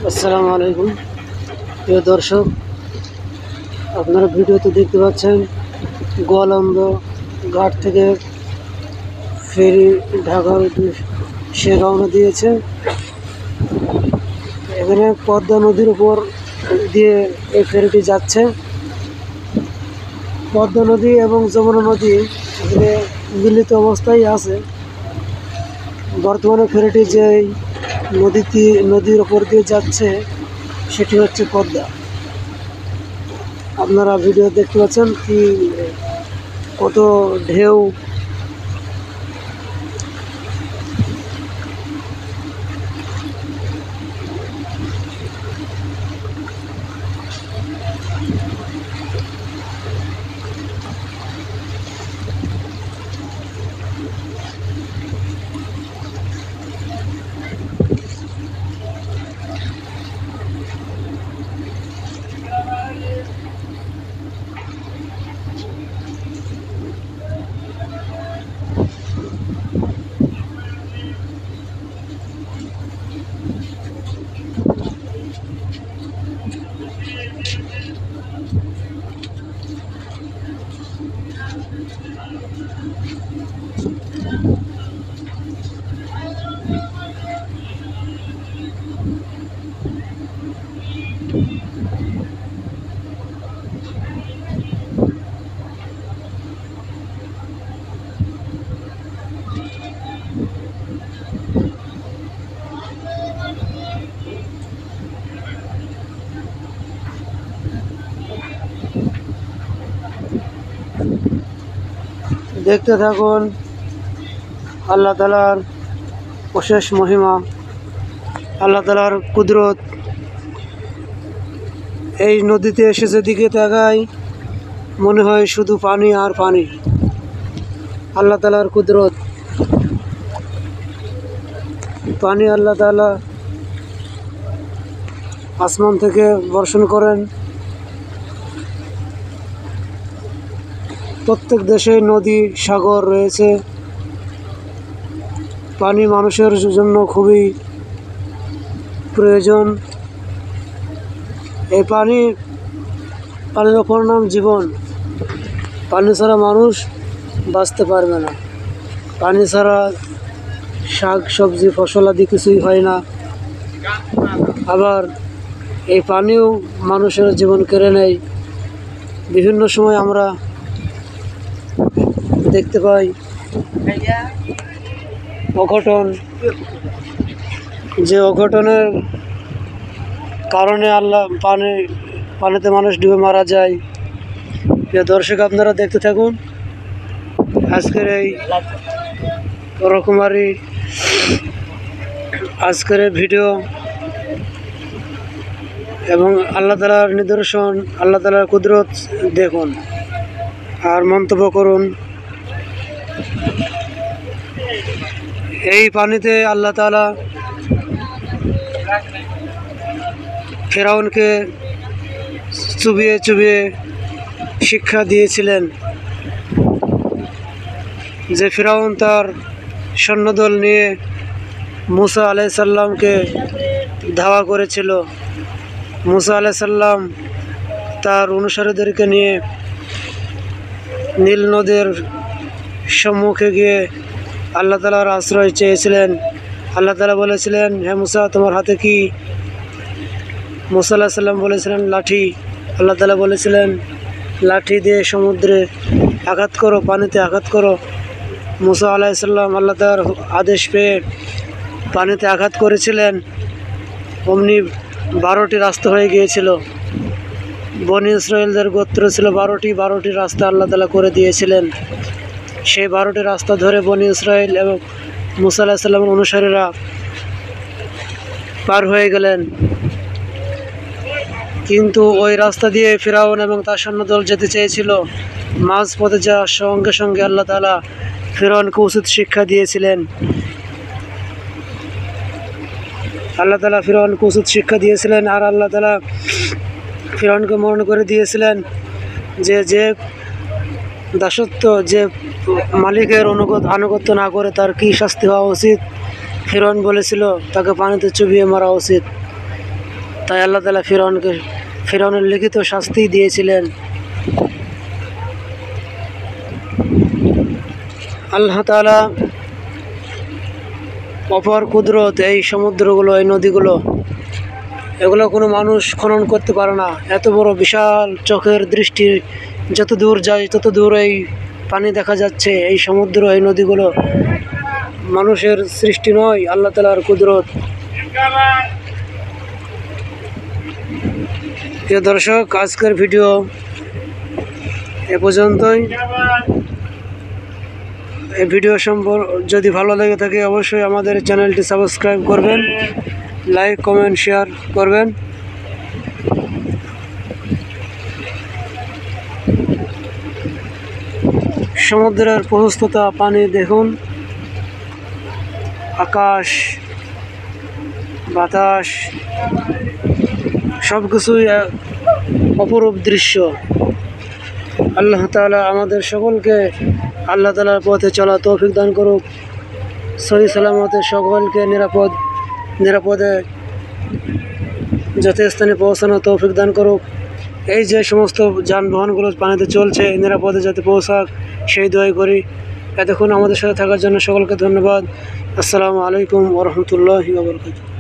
আসসালামু আলাইকুম প্রিয় দর্শক, আপনারা ভিডিওতে দেখতে পাচ্ছেন গোয়ালন্দ ঘাট থেকে ফেরি ঢাকার সে রওনা দিয়েছে। এখানে পদ্মা নদীর উপর দিয়ে এই ফেরিটি যাচ্ছে। পদ্মা নদী এবং যমুনা নদী এখানে মিলিত অবস্থায় আছে। বর্তমানে ফেরিটি যে নদীর উপর দিয়ে যাচ্ছে সেটি হচ্ছে পদ্মা। আপনারা ভিডিও দেখতে পাচ্ছেন কি কত ঢেউ। দেখতে থাকুন আল্লাহ তাআলার অশেষ মহিমা, আল্লাহ তাআলার কুদরত। এই নদীতে এসে যেদিকে তাকাই মনে হয় শুধু পানি আর পানি। আল্লাহ তাআলার কুদরত, পানি আল্লাহ তাআলা আসমান থেকে বর্ষণ করেন। প্রত্যেক দেশে নদী সাগর রয়েছে। পানি মানুষের জন্য খুবই প্রয়োজন। এই পানির অপর নাম জীবন। পানি ছাড়া মানুষ বাঁচতে পারবে না। পানি ছাড়া শাক সবজি ফসলাদি কিছুই হয় না। আবার এই পানিও মানুষের জীবন কেড়ে নেয়। বিভিন্ন সময় আমরা দেখতে পাই অঘটন, যে অঘটনের কারণে পানিতে মানুষ ডুবে মারা যায়। প্রিয় দর্শক, আপনারা দেখতে থাকুন আজকের এই রকমারি ভিডিও এবং আল্লাহ তাআলার নিদর্শন, আল্লাহ তাআলার কুদরত দেখুন আর মন্তব্য করুন। এই পানিতে আল্লাহ তাআলা ফেরাউনকে চুবিয়ে চুবিয়ে শিক্ষা দিয়েছিলেন। যে ফেরাউন তার সৈন্যদল নিয়ে মুসা আলাইহিস সালামকে ধাওয়া করেছিল, মুসা আলাইহিস সালাম তার অনুসারীদেরকে নিয়ে নীল নদের সম্মুখে গিয়ে আল্লাহ তাআলার আশ্রয় চেয়েছিলেন। আল্লাহ তাআলা বলেছিলেন, হে মুসা, তোমার হাতে কি? মুসা আলাইহিস সালাম বলেছিলেন, লাঠি। আল্লাহ তাআলা বলেছিলেন, লাঠি দিয়ে সমুদ্রে আঘাত করো, পানিতে আঘাত করো। মুসা আলাইহিস সালাম আল্লাহ তাআলার আদেশ পেয়ে পানিতে আঘাত করেছিলেন। অমনি 12টি রাস্তা হয়ে গিয়েছিল। বনি ইসরাইলদের গোত্র ছিল 12টি রাস্তা আল্লাহ তাআলা করে দিয়েছিলেন। সেই 12টি রাস্তা ধরে বনি ইসরাইল এবং মুসা আলাইহিস সালামের অনুসারীরা পার হয়ে গেলেন। কিন্তু ওই রাস্তা দিয়ে ফিরআউন এবং তার সৈন্যদল যেতে চেয়েছিল। মাঝপথে যাওয়ার সঙ্গে সঙ্গে আল্লাহ তাআলা ফিরআউনকে উচিত শিক্ষা দিয়েছিলেন। আল্লাহ তাআলা ফিরআউনকে উচিত শিক্ষা দিয়েছিলেন। আর আল্লাহ তাআলা ফিরআউনকে মরণ করে দিয়েছিলেন যে দাসত্ব, যে মালিকের আনুগত্য না করে তার কি শাস্তি হওয়া উচিত। ফিরআউন বলেছিল তাকে পানিতে চুবিয়ে মারা উচিত। তাই আল্লাহ তাআলা ফিরআউনের লিখিত শাস্তি দিয়েছিলেন। আল্লাহ তাআলা অপার কুদরত, এই সমুদ্রগুলো, এই নদীগুলো, এগুলো কোনো মানুষ খনন করতে পারে না। এত বড় বিশাল চোখের দৃষ্টি যত দূর যায় তত দূর এই পানি দেখা যাচ্ছে। এই সমুদ্র, এই নদীগুলো মানুষের সৃষ্টি নয়, আল্লাহ তাআলার কুদরত। প্রিয় দর্শক, আজকের ভিডিও এ পর্যন্তই। এই ভিডিও যদি ভালো লেগে থাকে অবশ্যই আমাদের চ্যানেলটি সাবস্ক্রাইব করবেন, লাইক, কমেন্ট, শেয়ার করবেন। সমুদ্রের প্রশস্ততা, পানি দেখুন, আকাশ, বাতাস, সব কিছুই অপরূপ দৃশ্য। আল্লাহ তাআলা আমাদের সকলকে আল্লাহ তাআলার পথে চলা তৌফিক দান করুক। সহি সালামতে সকলকে নিরাপদে যথাস্থানে পৌঁছানো তৌফিক দান করুক। এই যে সমস্ত যানবাহনগুলো পানিতে চলছে, নিরাপদে যাতে পৌঁছাক সেই দোয়াই করি। এতক্ষণ আমাদের সাথে থাকার জন্য সকলকে ধন্যবাদ। আসসালামু আলাইকুম ওয়া রাহমাতুল্লাহি ওয়া বারাকাতুহু।